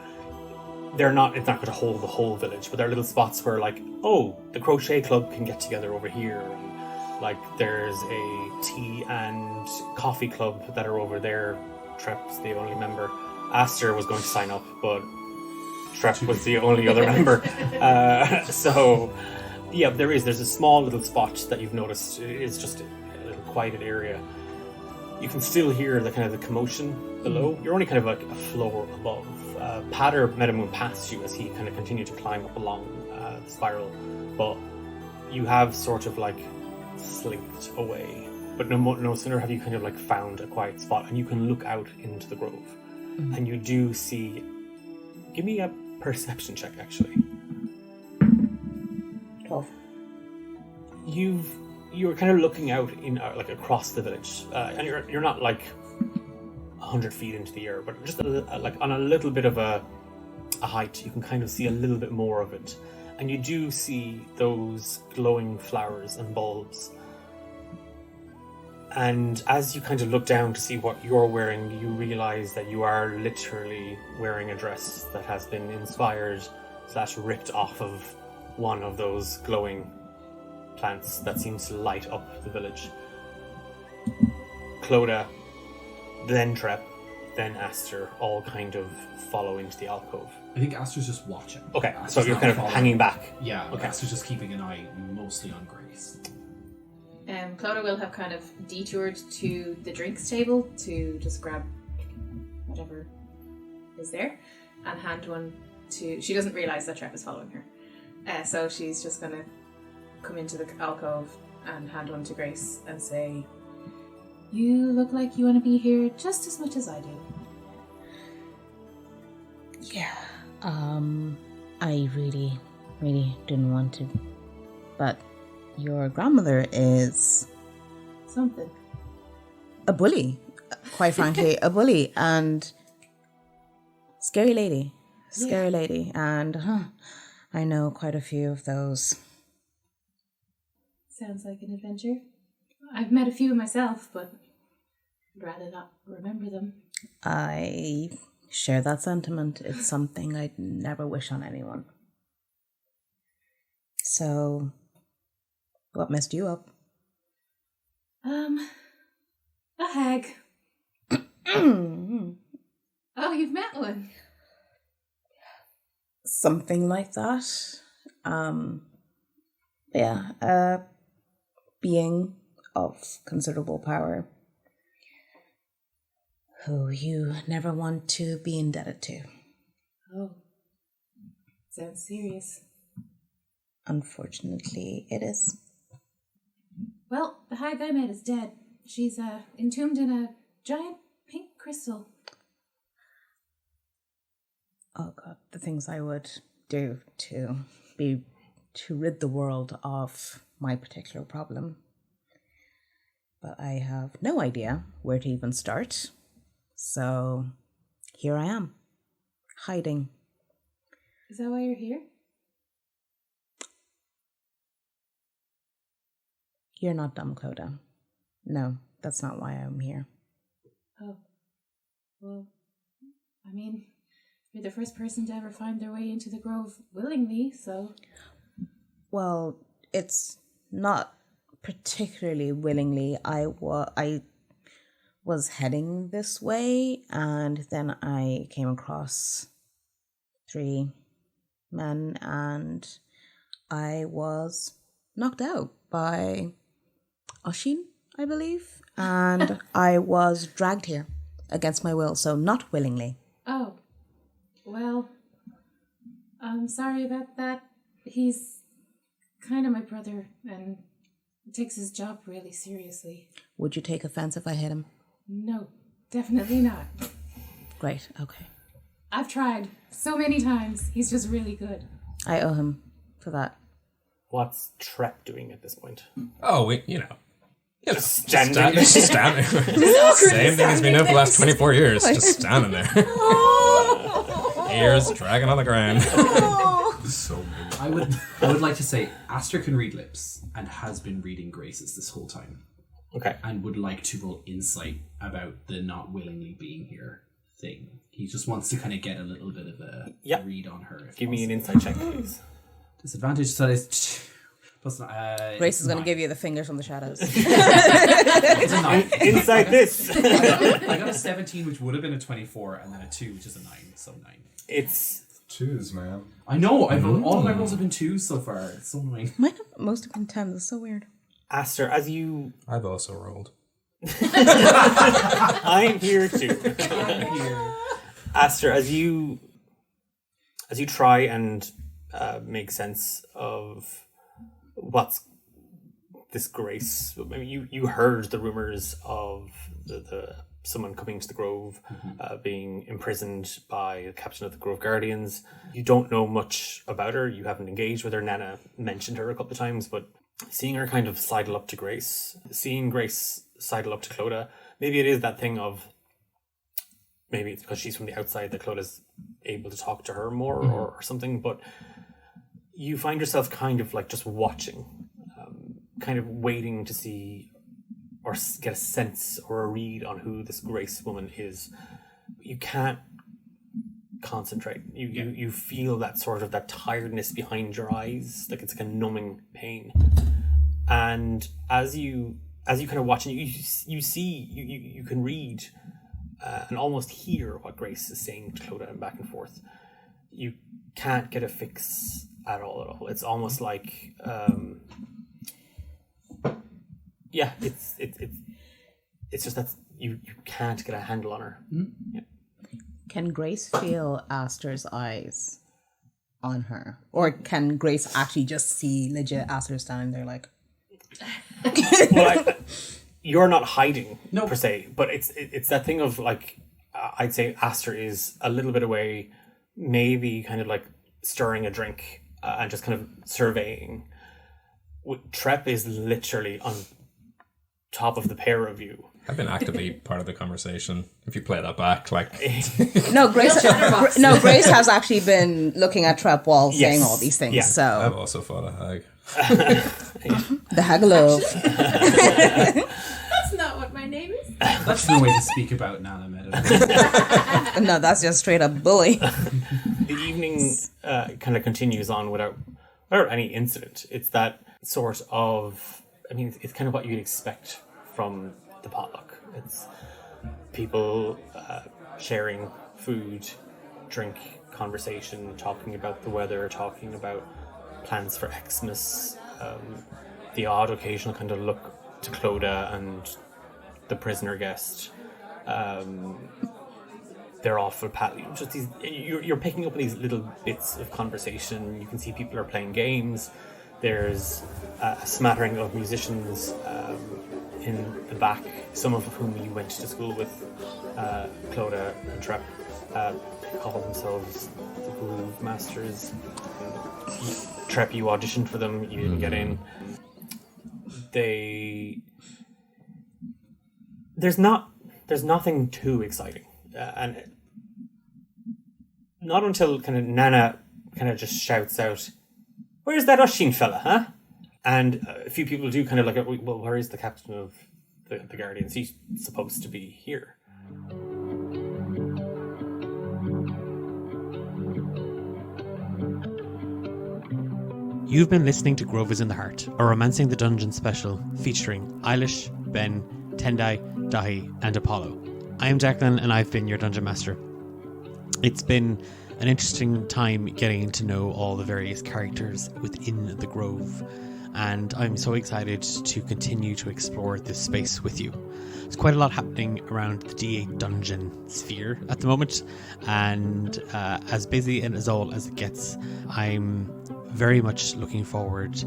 it's not going to hold the whole village, but there are little spots where the crochet club can get together over here, and there's a tea and coffee club that are over there. Trep's the only member. Aster was going to sign up, but Trep was the only other member. So yeah, there's a small little spot that you've noticed is just a little quieted area. You can still hear the kind of the commotion below. You're only kind of like a floor above. Patter Meadowmoon passed you as he kind of continued to climb up along the spiral, but you have sort of like slinked away. But no sooner have you kind of like found a quiet spot, and you can look out into the grove, and you do see. Give me a perception check, actually. 12. You're kind of looking out in like across the village, and you're not like 100 feet into the air, but just like on a little bit of a height. You can kind of see a little bit more of it, and you do see those glowing flowers and bulbs. And as you kind of look down to see what you're wearing, you realize that you are literally wearing a dress that has been inspired/ripped off of one of those glowing plants that seems to light up the village. Clodagh, then Trep, then Aster all kind of follow into the alcove. I think Aster's just watching. Okay, Aster's so you're not kind of following. hanging back. Yeah, Okay. Aster's just keeping an eye mostly on Grace. Clodagh will have kind of detoured to the drinks table to just grab whatever is there and hand one to... She doesn't realise that Trep is following her. So she's just going to come into the alcove and hand one to Grace and say, "You look like you want to be here just as much as I do." Yeah. I really, really didn't want to. But your grandmother is Something. a bully. Quite frankly, a bully. And scary lady. Scary lady. And I know quite a few of those. Sounds like an adventure. I've met a few myself, but I'd rather not remember them. I share that sentiment. It's something I'd never wish on anyone. So, what messed you up? A hag. Oh, you've met one. Something like that. Yeah, a being of considerable power who you never want to be indebted to. Oh, sounds serious. Unfortunately, it is. Well, the hag I met is dead. She's entombed in a giant pink crystal. Oh God, the things I would do to rid the world of my particular problem. But I have no idea where to even start. So here I am, hiding. Is that why you're here? You're not dumb, Clodagh. No, that's not why I'm here. Oh. Well, I mean, you're the first person to ever find their way into the grove willingly, so... Well, it's not particularly willingly. I was heading this way, and then I came across 3 men, and I was knocked out by Oisin, I believe, and I was dragged here against my will, so not willingly. Oh. Well, I'm sorry about that. He's kind of my brother and takes his job really seriously. Would you take offense if I hit him? No, definitely not. Great, okay. I've tried so many times. He's just really good. I owe him for that. What's Trep doing at this point? Oh, Standing. standing. Same thing as been doing for the last 24 years. Just standing there. Ears dragging on the ground. So mean. I would like to say Aster can read lips and has been reading Grace's this whole time, Okay. and would like to roll insight about the not willingly being here thing. He just wants to kind of get a little bit of a Yep. read on her. if Give me an possible. insight check, please. Disadvantage size. Plus, Grace is going to give you the fingers from the shadows. It's a 9. Insight this. I got a 17, which would have been a 24, and then a 2, which is a 9. So 9. It's Twos, man. I know. All of my rolls have been 2s so far. It's so annoying. Mine have most have been 10. That's so weird. Aster, as you I've also rolled. I'm here too. Aster, as you try and make sense of what's this grace. I mean, you heard the rumors of the someone coming to the Grove, being imprisoned by the captain of the Grove Guardians. You don't know much about her. You haven't engaged with her. Nana mentioned her a couple of times, but seeing her kind of sidle up to Grace, seeing Grace sidle up to Clodagh, maybe it is that thing of, maybe it's because she's from the outside that Clodah's able to talk to her more or something, but you find yourself kind of like just watching, kind of waiting to see or get a sense or a read on who this Grace woman is. You can't concentrate. You feel that sort of that tiredness behind your eyes, like it's like a numbing pain. And as you kind of watch, you see, you can read and almost hear what Grace is saying to Clodagh and back and forth. You can't get a fix at all. It's almost like it's just that you can't get a handle on her. Yeah. Can Grace feel Aster's eyes on her? Or can Grace actually just see legit Aster standing there like... Well, you're not hiding per se, but it's that thing of like, I'd say Aster is a little bit away, maybe kind of like stirring a drink and just kind of surveying. Trep is literally on top of the pair of you. I've been actively part of the conversation. If you play that back, like Grace has actually been looking at Trep while saying all these things. Yeah. So I've also fought a hag. the Hagalo. That's not what my name is. That's no way to speak about Nana Meadowmoon. No, that's just straight up bully. The evening kind of continues on without any incident. It's that sort of, I mean, it's kind of what you'd expect from the potluck. It's people sharing food, drink, conversation, talking about the weather, talking about plans for Xmas, the odd occasional kind of look to Clodagh and the prisoner guest. They're off for just these. You're picking up these little bits of conversation. You can see people are playing games. There's a smattering of musicians in the back, some of whom you went to school with, Clodagh and Trep. They call themselves the Groove Masters. Trep, you auditioned for them, you didn't get in. There's nothing too exciting, and not until kind of Nana kind of just shouts out, "Where's that Oisin fella, huh?" And a few people do kind of like, well, where is the captain of the Guardians? He's supposed to be here. You've been listening to Grove is in the Heart, a Romancing the Dungeon special featuring Eilish, Ben, Tendai, Daithí, and Apollo. I am Declan, and I've been your Dungeon Master. It's been an interesting time getting to know all the various characters within the Grove, and I'm so excited to continue to explore this space with you. There's quite a lot happening around the D8 dungeon sphere at the moment, and as busy and as old as it gets, I'm very much looking forward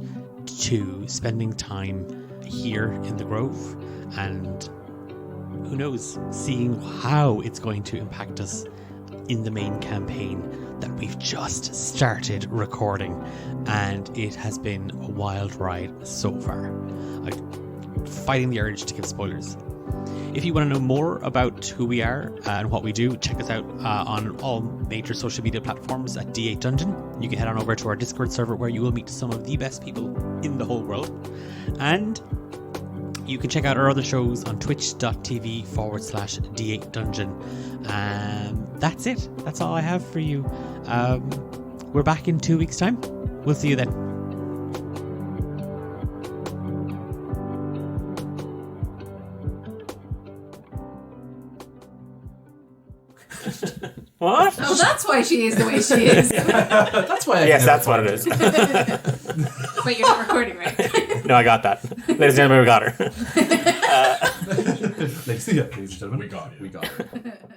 to spending time here in the Grove, and who knows, seeing how it's going to impact us in the main campaign that we've just started recording, and it has been a wild ride so far. I'm fighting the urge to give spoilers. If you want to know more about who we are and what we do, check us out on all major social media platforms at D8 Dungeon. You can head on over to our Discord server where you will meet some of the best people in the whole world. And you can check out our other shows on twitch.tv/D8 Dungeon. That's it. That's all I have for you. We're back in 2 weeks' time. We'll see you then. What? Oh, that's why she is the way she is. That's why. Yes, that's what it is. But you're not recording, right? No, I got that. Ladies and gentlemen, we got her. Ladies and gentlemen, we got it.